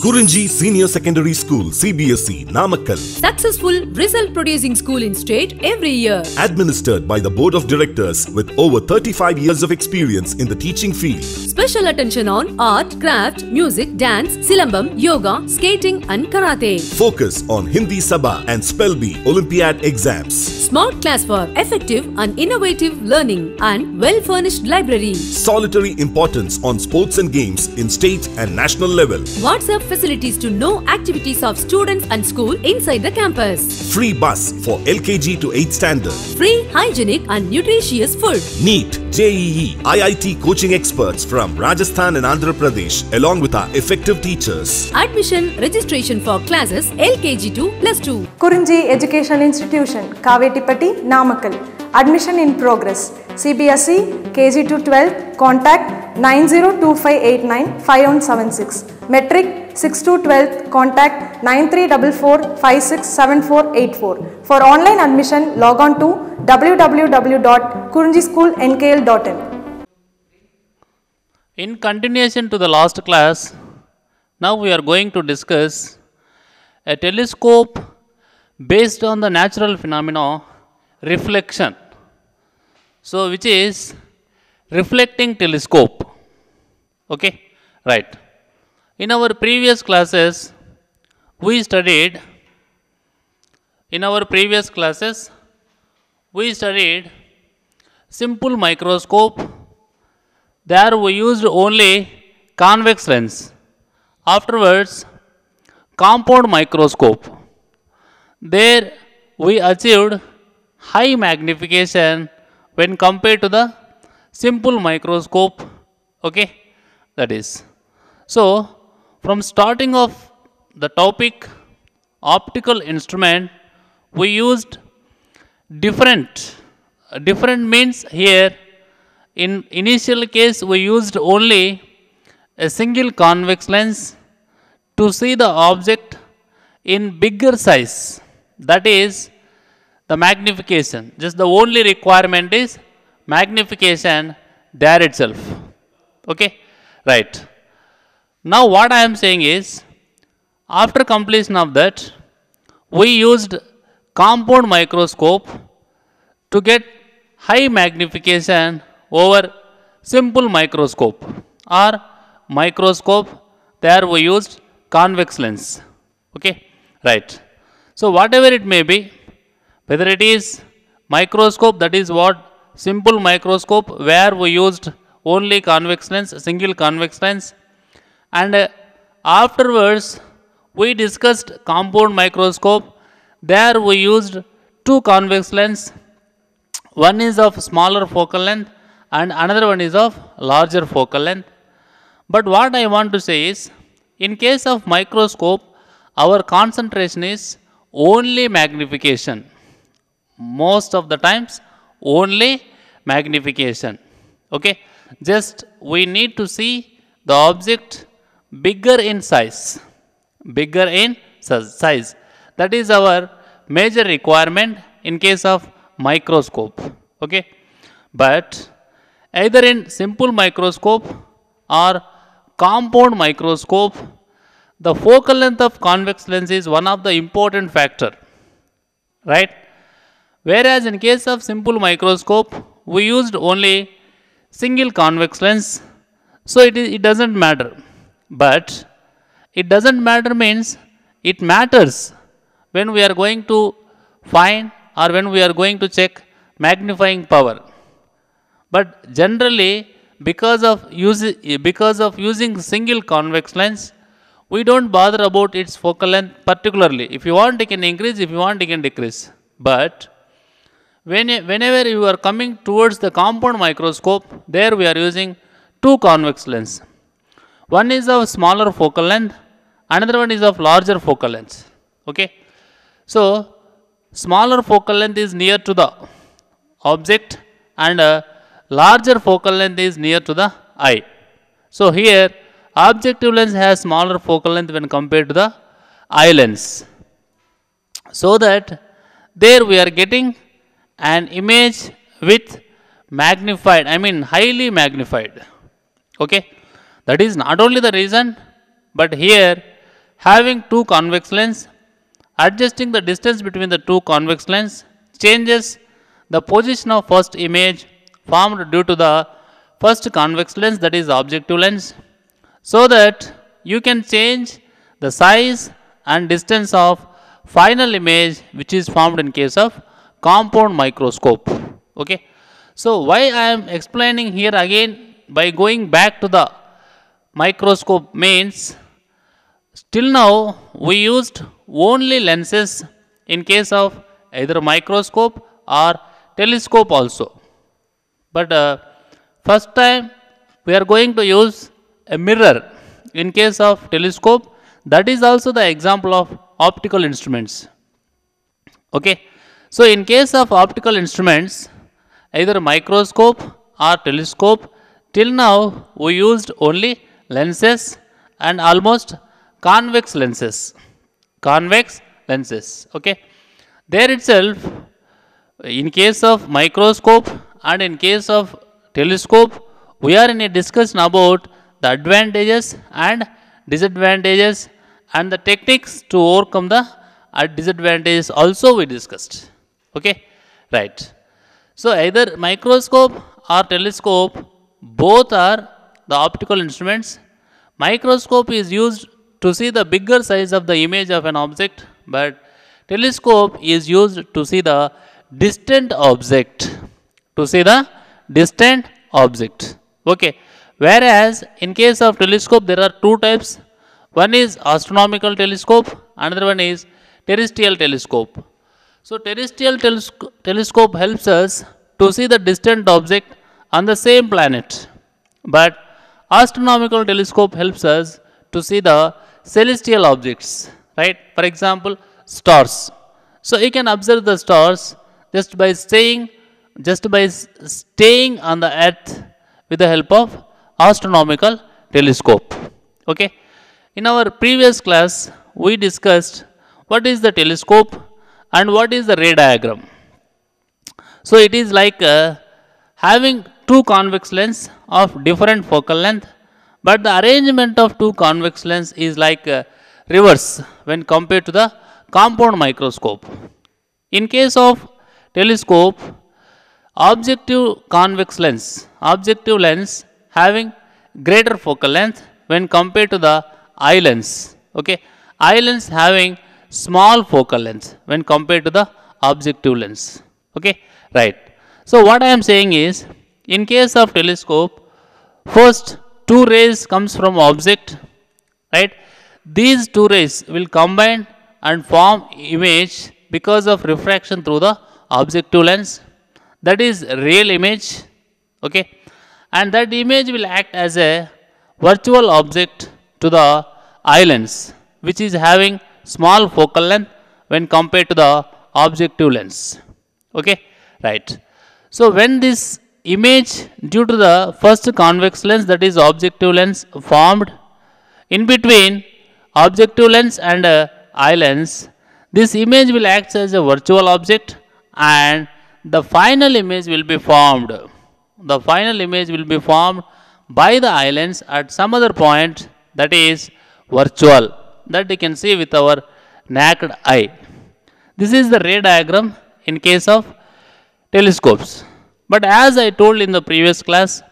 Kurinji Senior Secondary School, CBSE, Namakkal. Successful result producing school in state every year. Administered by the Board of Directors with over 35 years of experience in the teaching field. Special attention on art, craft, music, dance, silambam, yoga, skating and karate. Focus on Hindi Sabha and Spell Bee Olympiad exams. Smart class for effective and innovative learning and well-furnished library. Solitary importance on sports and games in state and national level. WhatsApp facilities to know activities of students and school inside the campus. Free bus for LKG to 8th standard. Free, hygienic and nutritious food. NEET, JEE, IIT coaching experts from Rajasthan and Andhra Pradesh along with our effective teachers. Admission registration for classes LKG to +2. Kurinji Education Institution, Kavetipatti, Namakkal. Admission in progress. CBSE, KG to 12, contact 9025895176. Metric 6 to 12, contact 9344567484. For online admission, log on to www.kurinjischoolnkl.in. In continuation to the last class, now we are going to discuss a telescope based on the natural phenomena reflection. So, which is reflecting telescope. Okay, right. In our previous classes, we studied simple microscope. There we used only convex lens. Afterwards, compound microscope. There we achieved high magnification when compared to the simple microscope. Okay, that is. So, from starting of the topic optical instrument, we used different means here. In initial case, we used only a single convex lens to see the object in bigger size. That is the magnification. Just the only requirement is magnification there itself. Okay, right. Now what I am saying is, after completion of that, we used compound microscope to get high magnification over simple microscope, or microscope, there we used convex lens. Okay, right. So whatever it may be, whether it is microscope, that is what simple microscope where we used only convex lens, single convex lens, and afterwards we discussed compound microscope. There we used two convex lens. One is of smaller focal length and another one is of larger focal length. But what I want to say is, in case of microscope, our concentration is only magnification. Most of the times only magnification. Okay, just we need to see the object bigger in size. That is our major requirement in case of microscope. Okay, but either in simple microscope or compound microscope, the focal length of convex lens is one of the important factor, right? Whereas in case of simple microscope, we used only single convex lens, so it doesn't matter. But it doesn't matter means it matters when we are going to find or when we are going to check magnifying power. But generally, because of using single convex lens, we don't bother about its focal length particularly. If you want, you can increase. If you want, you can decrease. But whenever you are coming towards the compound microscope, there we are using two convex lens. One is of smaller focal length, another one is of larger focal length. Okay, so smaller focal length is near to the object and larger focal length is near to the eye. So here objective lens has smaller focal length when compared to the eye lens. So that there we are getting an image with magnified, highly magnified. Okay, that is not only the reason, but here having two convex lens, adjusting the distance between the two convex lens changes the position of first image formed due to the first convex lens, that is objective lens, so that you can change the size and distance of final image which is formed in case of compound microscope. Okay. So, why I am explaining here again by going back to the microscope means, till now we used only lenses in case of either microscope or telescope also. But first time we are going to use a mirror in case of telescope. That is also the example of optical instruments. Okay. So, in case of optical instruments, either microscope or telescope, till now we used only lenses and almost convex lenses. Convex lenses. Okay. There itself, in case of microscope and in case of telescope, we are in a discussion about the advantages and disadvantages and the techniques to overcome the disadvantages also we discussed. Okay. Right. So, either microscope or telescope, both are the optical instruments. Microscope is used to see the bigger size of the image of an object, but telescope is used to see the distant object. To see the distant object. Okay. Whereas, in case of telescope, there are two types. One is astronomical telescope, another one is terrestrial telescope. So, terrestrial telescope helps us to see the distant object on the same planet, but astronomical telescope helps us to see the celestial objects, right? For example, stars. So, you can observe the stars just by staying on the earth with the help of astronomical telescope. Okay. In our previous class, we discussed what is the telescope and what is the ray diagram. So, it is like having two convex lens of different focal length, but the arrangement of two convex lens is like reverse when compared to the compound microscope. In case of telescope, objective lens having greater focal length when compared to the eye lens. Okay. Eye lens having small focal length when compared to the objective lens. Okay. Right. So, what I am saying is, in case of telescope, first two rays comes from object, right? These two rays will combine and form image because of refraction through the objective lens, that is real image. Okay. And that image will act as a virtual object to the eye lens, which is having small focal length when compared to the objective lens. Okay. Right. So, when this image due to the first convex lens, that is objective lens, formed in between objective lens and eye lens, this image will act as a virtual object and the final image will be formed. The final image will be formed by the eye lens at some other point, that is virtual, that you can see with our naked eye. This is the ray diagram in case of telescopes. But as I told in the previous class,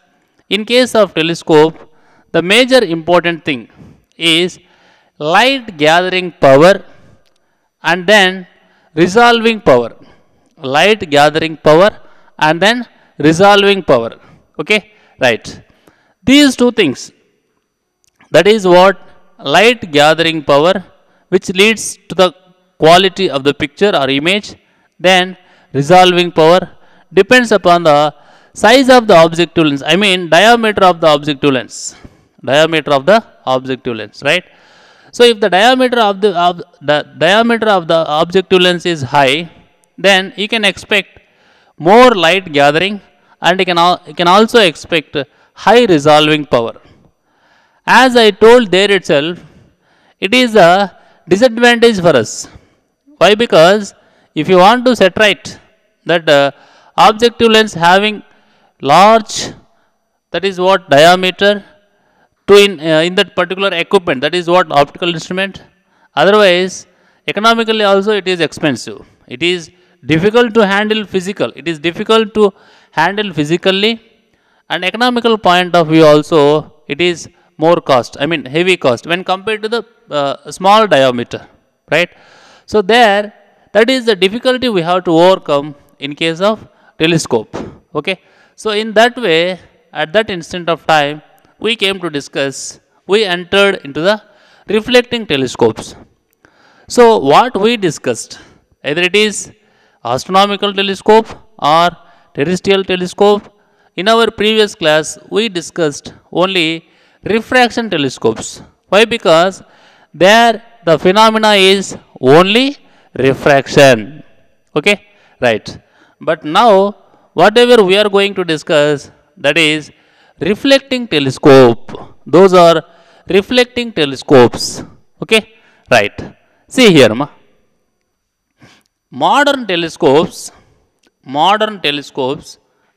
in case of telescope, the major important thing is light gathering power and then resolving power. Light gathering power and then resolving power. Okay. Right. These two things, that is what light gathering power, which leads to the quality of the picture or image, then resolving power depends upon the size of the objective lens, I mean diameter of the objective lens. Diameter of the objective lens, right? So, if the diameter of the objective lens is high, then you can expect more light gathering and you can also expect high resolving power. As I told there itself, it is a disadvantage for us. Why? Because if you want to set right that objective lens having large, that is what diameter to in that particular equipment, that is what optical instrument, Otherwise, economically also it is expensive. It is difficult to handle physical. It is difficult to handle physically, and economical point of view also it is more cost. I mean heavy cost when compared to the small diameter, right? So there, that is the difficulty we have to overcome in case of telescope. Okay. So in that way, at that instant of time, we came to discuss. We entered into the reflecting telescopes. So what we discussed, either it is astronomical telescope or terrestrial telescope. In our previous class, we discussed only refraction telescopes. Why? Because there the phenomena is only refraction. Okay, right. But now, whatever we are going to discuss, that is reflecting telescope. Those are reflecting telescopes. Okay, right. See here, ma. Modern telescopes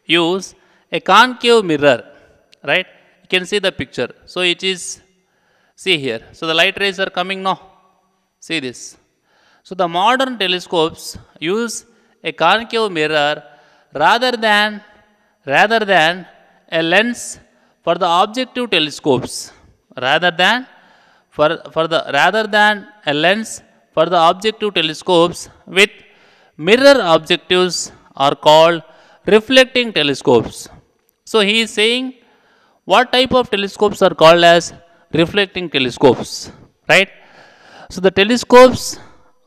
use a concave mirror, right? You can see the picture. So it is, see here. So the light rays are coming now. See this. So the modern telescopes use a concave mirror rather than a lens for the objective telescopes. Rather than a lens for the objective telescopes with mirror objectives are called reflecting telescopes. So he is saying what type of telescopes are called as reflecting telescopes, right? So the telescopes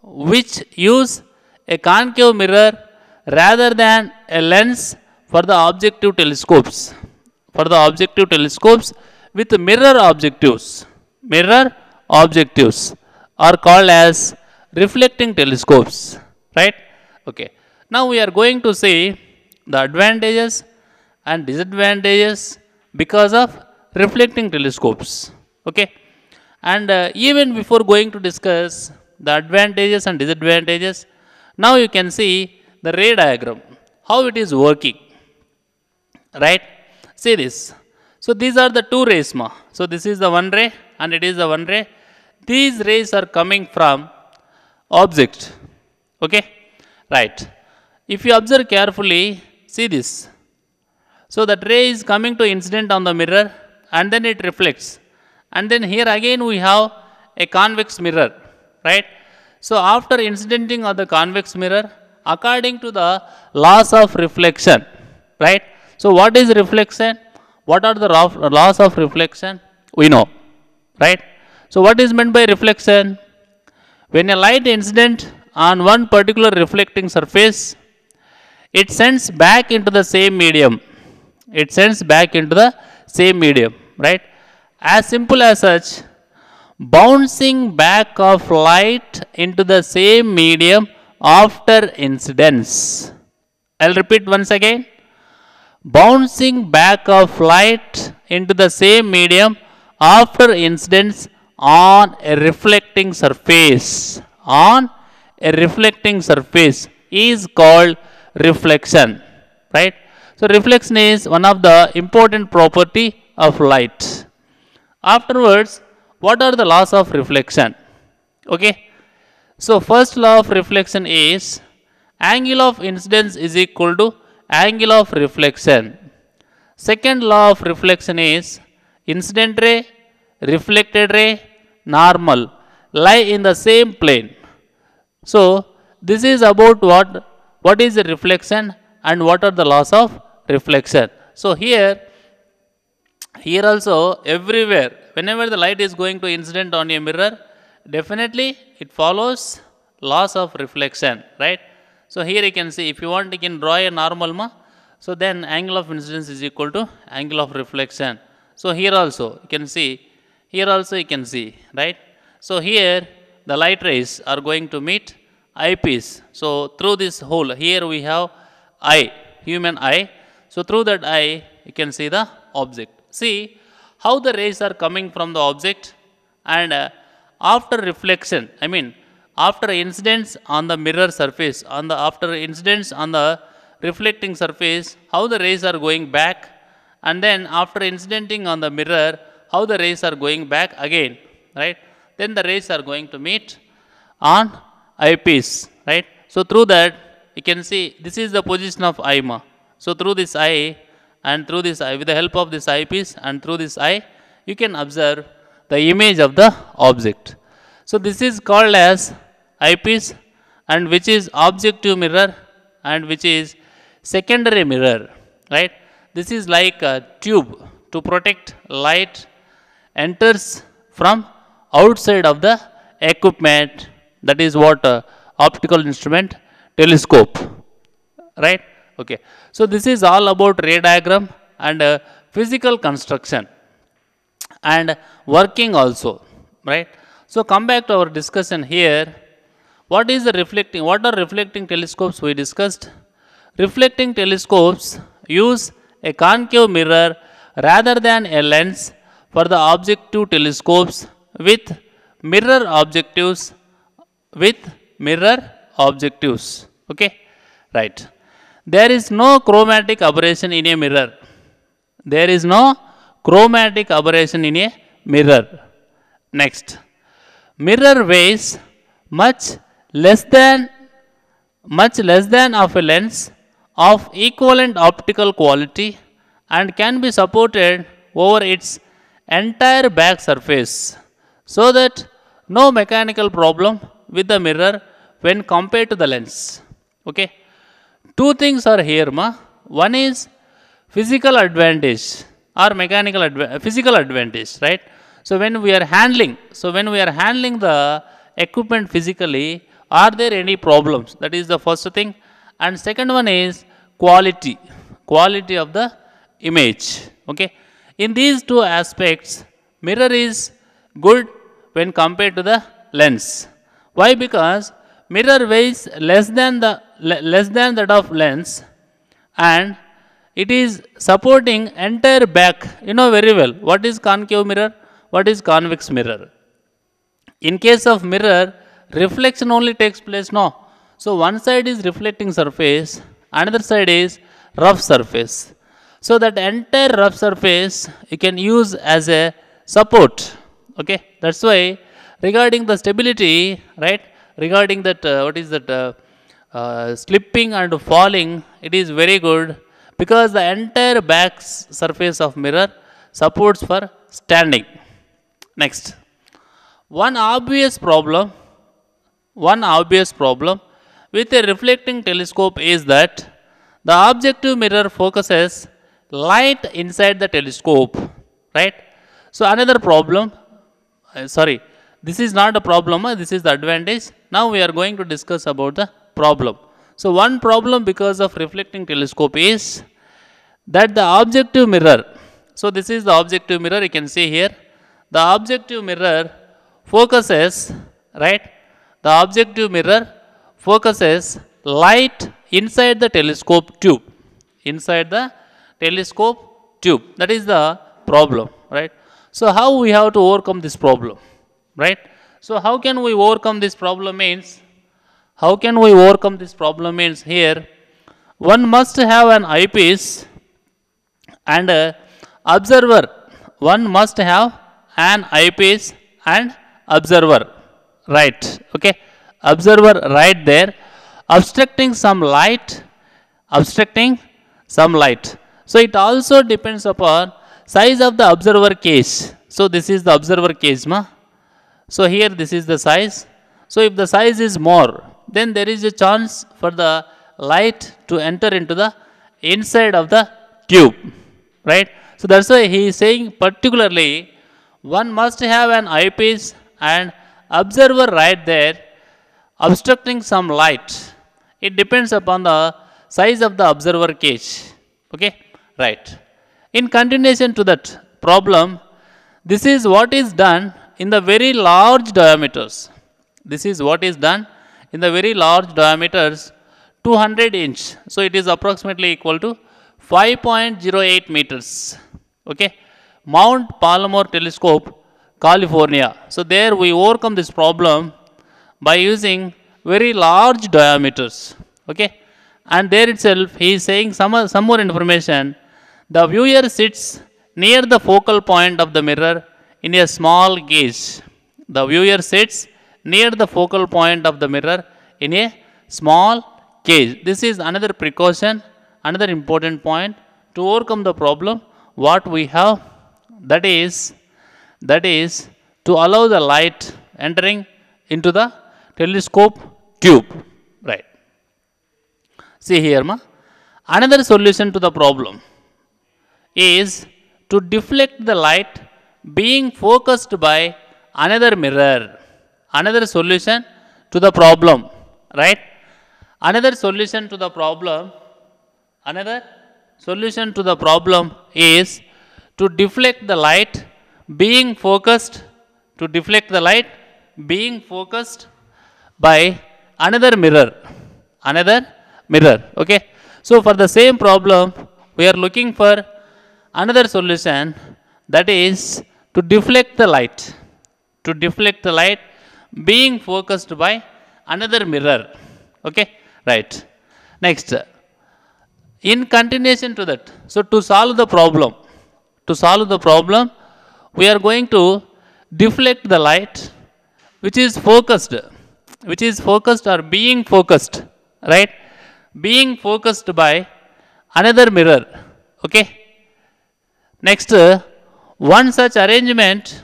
which use a concave mirror rather than a lens for the objective telescopes, with mirror objectives are called as reflecting telescopes, right? Okay. Now we are going to see the advantages and disadvantages because of reflecting telescopes. Okay. And even before going to discuss the advantages and disadvantages, now you can see the ray diagram, how it is working, right? See this. So these are the two rays, ma. So this is the one ray and it is the one ray. These rays are coming from object. Okay, right. If you observe carefully, see this. So that ray is coming to incident on the mirror and then it reflects. And then here again we have a convex mirror, right? So after incidenting on the convex mirror, according to the laws of reflection, right? So what is reflection? What are the laws of reflection? We know, right? So what is meant by reflection? When a light incident on one particular reflecting surface, it sends back into the same medium. Right? As simple as such, bouncing back of light into the same medium after incidence. I'll repeat once again. Bouncing back of light into the same medium after incidence on a reflecting surface. Is called reflection, right? So reflection is one of the important property of light. Afterwards, what are the laws of reflection? Okay. So first law of reflection is angle of incidence is equal to angle of reflection. Second law of reflection is incident ray, reflected ray, normal lie in the same plane. So this is about what is the reflection and what are the laws of reflection. So here also everywhere, whenever the light is going to incident on a mirror, definitely it follows laws of reflection, right? So here you can see, if you want, you can draw a normal so then angle of incidence is equal to angle of reflection. So here also you can see, right? So here the light rays are going to meet eyepiece. So through this hole, here we have eye, human eye. So through that eye, you can see the object. See how the rays are coming from the object, and after reflection, I mean after incidence on the mirror surface, after incidence on the reflecting surface, how the rays are going back, and then after incidenting on the mirror, how the rays are going back again, right? then the rays are going to meet on eyepiece, right? So through that, you can see this is the position of eye. So through this eye and through this eye, with the help of this eyepiece and through this eye, you can observe the image of the object. So this is called as eyepiece, and which is objective mirror and which is secondary mirror, right? This is like a tube to protect light enters from outside of the equipment. That is what optical instrument telescope, right? Okay. So this is all about ray diagram and physical construction and working also, right? So come back to our discussion here. What is the reflecting? What are reflecting telescopes we discussed? Reflecting telescopes use a concave mirror rather than a lens for the objective telescopes with mirror objectives. Okay, right. There is no chromatic aberration in a mirror. There is no chromatic aberration in a mirror. Next, mirror weighs much less than of a lens of equivalent optical quality and can be supported over its entire back surface, so that no mechanical problem with the mirror when compared to the lens. Okay. Two things are here, One is physical advantage or physical advantage, right? So when we are handling the equipment physically, are there any problems? That is the first thing. And second one is quality of the image. Okay. In these two aspects, mirror is good when compared to the lens. Why? Because mirror weighs less than that of lens, and it is supporting entire back. You know very well what is concave mirror, what is convex mirror. In case of mirror, reflection only takes place, no. So one side is reflecting surface, another side is rough surface. So that entire rough surface you can use as a support. Okay, that's why regarding the stability, right? Regarding that, slipping and falling, it is very good because the entire back surface of mirror supports for standing. Next, one obvious problem with a reflecting telescope is that the objective mirror focuses light inside the telescope, right? So another problem, this is not a problem, this is the advantage. Now we are going to discuss about the problem. So one problem because of reflecting telescope is that the objective mirror, so this is the objective mirror, you can see here, the objective mirror focuses, right? The objective mirror focuses light inside the telescope tube. That is the problem, right? So how we have to overcome this problem, right? So how can we overcome this problem means, here, one must have an eyepiece and observer. One must have an eyepiece and observer, right? Okay, observer right there, obstructing some light. So it also depends upon size of the observer case. So this is the observer case, So here this is the size. So if the size is more, then there is a chance for the light to enter into the inside of the tube, right? So that's why he is saying particularly one must have an eyepiece and observer right there, obstructing some light. It depends upon the size of the observer case. Okay, right. In continuation to that problem, this is what is done in the very large diameters. 200 inch. So it is approximately equal to 5.08 meters. Okay, Mount Palomar Telescope, California. So there we overcome this problem by using very large diameters. Okay, and there itself he is saying some more information. The viewer sits near the focal point of the mirror in a small gauge. The viewer sits near the focal point of the mirror in a small cage. This is another precaution, another important point to overcome the problem what we have, that is to allow the light entering into the telescope tube, right. See here ma, another solution to the problem is to deflect the light being focused by another mirror. Another solution to the problem, right. Another solution to the problem is to deflect the light being focused by another mirror, okay. So for the same problem we are looking for another solution, that is to deflect the light being focused by another mirror, okay, right. Next, in continuation to that, so to solve the problem we are going to deflect the light which is focused or being focused, right, being focused by another mirror, okay. Next, one such arrangement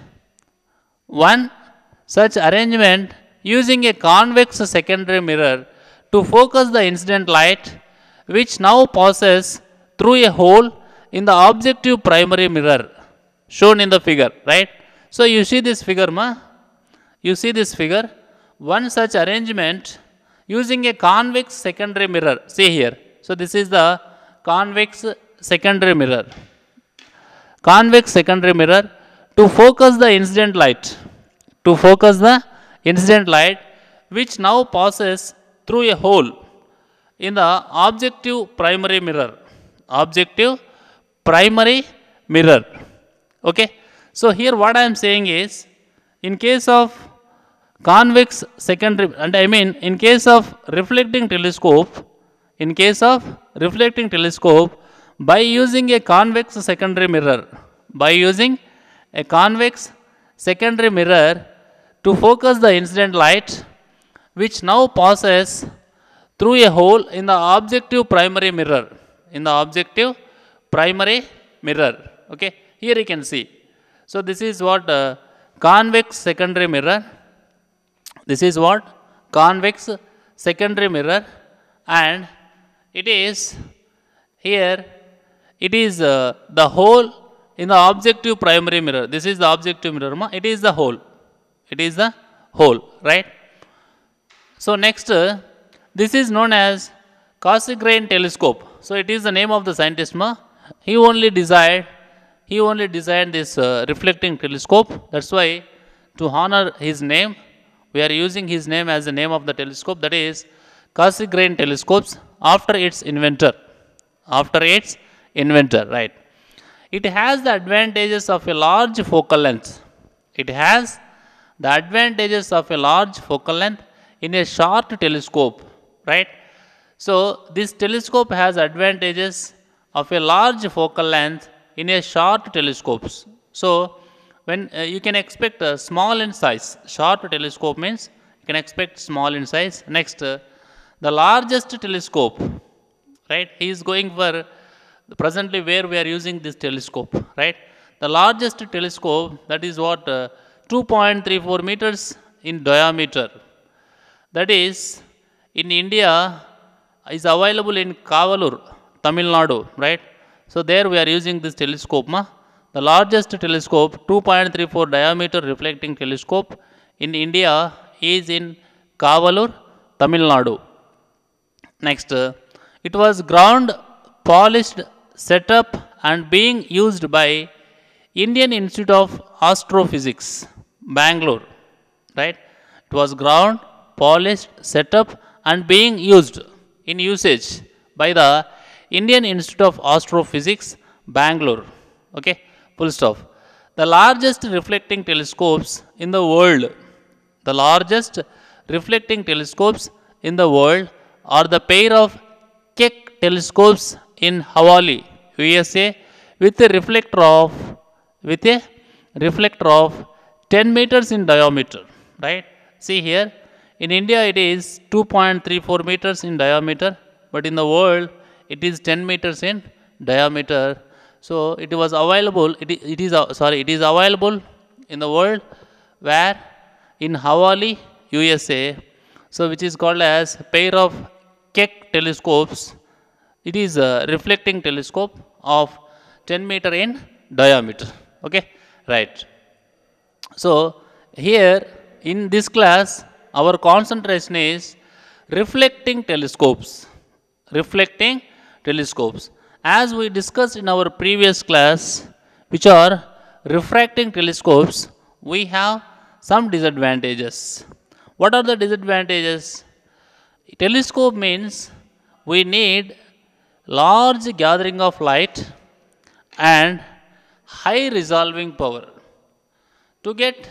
using a convex secondary mirror to focus the incident light which now passes through a hole in the objective primary mirror shown in the figure, right. So you see this figure ma, one such arrangement using a convex secondary mirror, see here. So this is the convex secondary mirror to focus the incident light which now passes through a hole in the objective primary mirror, okay. So here what I am saying is, in case of convex secondary, and I mean in case of reflecting telescope, by using a convex secondary mirror to focus the incident light which now passes through a hole in the objective primary mirror, okay. Here you can see. So this is what convex secondary mirror, and it is here, it is the hole in the objective primary mirror. This is the objective mirror ma, it is the hole, right. So next, this is known as Cassegrain telescope. So it is the name of the scientist ma, he only designed this reflecting telescope. That's why to honor his name we are using his name as the name of the telescope, that is Cassegrain telescopes, after its inventor, right. It has the advantages of a large focal length. In a short telescope, right. So this telescope has advantages of a large focal length in a short telescopes. So when you can expect small in size, short telescope means you can expect small in size. Next, the largest telescope, right, he is going for presently where we are using this telescope, right. The largest telescope, that is what 2.34 meters in diameter, that is in India is available in Kavalur, Tamil Nadu, right. So there we are using this telescope ma. The largest telescope, 2.34 diameter reflecting telescope in India is in Kavalur, Tamil Nadu. Next, it was ground polished, set up and being used by Indian Institute of Astrophysics, Bangalore, right. It was ground polished, set up and being used in usage by the Indian Institute of Astrophysics, Bangalore, okay, full stop. The largest reflecting telescopes in the world, are the pair of Keck telescopes in Hawaii, USA, with a reflector of 10 meters in diameter, right? See here, in India it is 2.34 meters in diameter, but in the world it is 10 meters in diameter. So it was available, it is available in the world where in Hawaii, USA, so which is called as pair of Keck telescopes. It is a reflecting telescope of 10 meter in diameter. Okay, right. So here in this class, our concentration is reflecting telescopes. Reflecting telescopes. As we discussed in our previous class, which are refracting telescopes, we have some disadvantages. What are the disadvantages? Telescope means we need large gathering of light and high resolving power. To get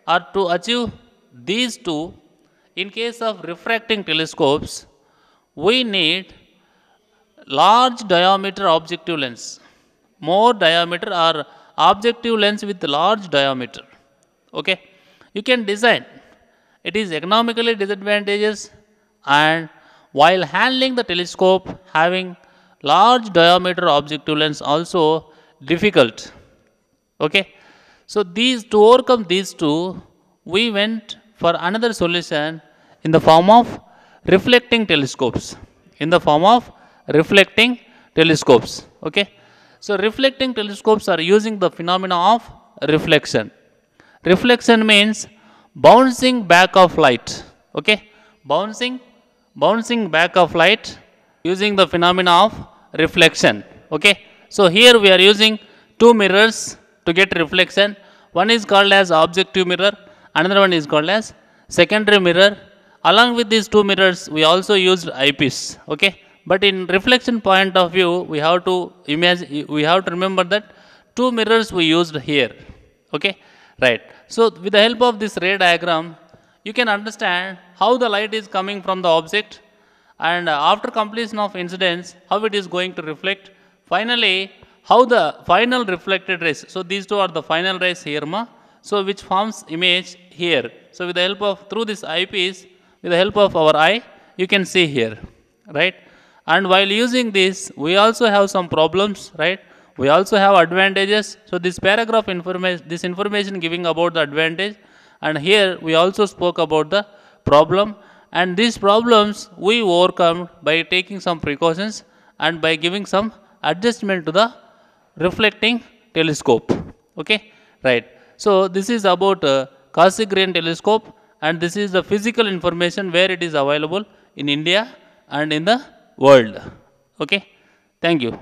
or to achieve these two, in case of refracting telescopes, we need large diameter objective lens, more diameter or objective lens with large diameter. Okay, you can design. It is economically disadvantageous, and while handling the telescope having large diameter objective lens also difficult. Okay, so to overcome these two, we went for another solution in the form of reflecting telescopes. In the form of reflecting telescopes. Okay, so reflecting telescopes are using the phenomena of reflection. Reflection means bouncing back of light. Okay, bouncing back of light using the phenomena of reflection. Okay, so here we are using two mirrors to get reflection. One is called as objective mirror, another one is called as secondary mirror. Along with these two mirrors, we also used eyepiece. Okay, but in reflection point of view, we have to remember that two mirrors we used here. Okay, right. So with the help of this ray diagram, you can understand how the light is coming from the object, and after completion of incidence, how it is going to reflect. Finally, how the final reflected rays. So these two are the final rays here, so which forms image here. So with the help of through this eyepiece, with the help of our eye, you can see here, right? And while using this, we also have some problems, right? We also have advantages. So this paragraph this information giving about the advantage, and here we also spoke about the problem, and these problems we overcome by taking some precautions and by giving some adjustment to the reflecting telescope. Okay, right. So this is about Cassegrain telescope, and this is the physical information where it is available in India and in the world. Okay, thank you.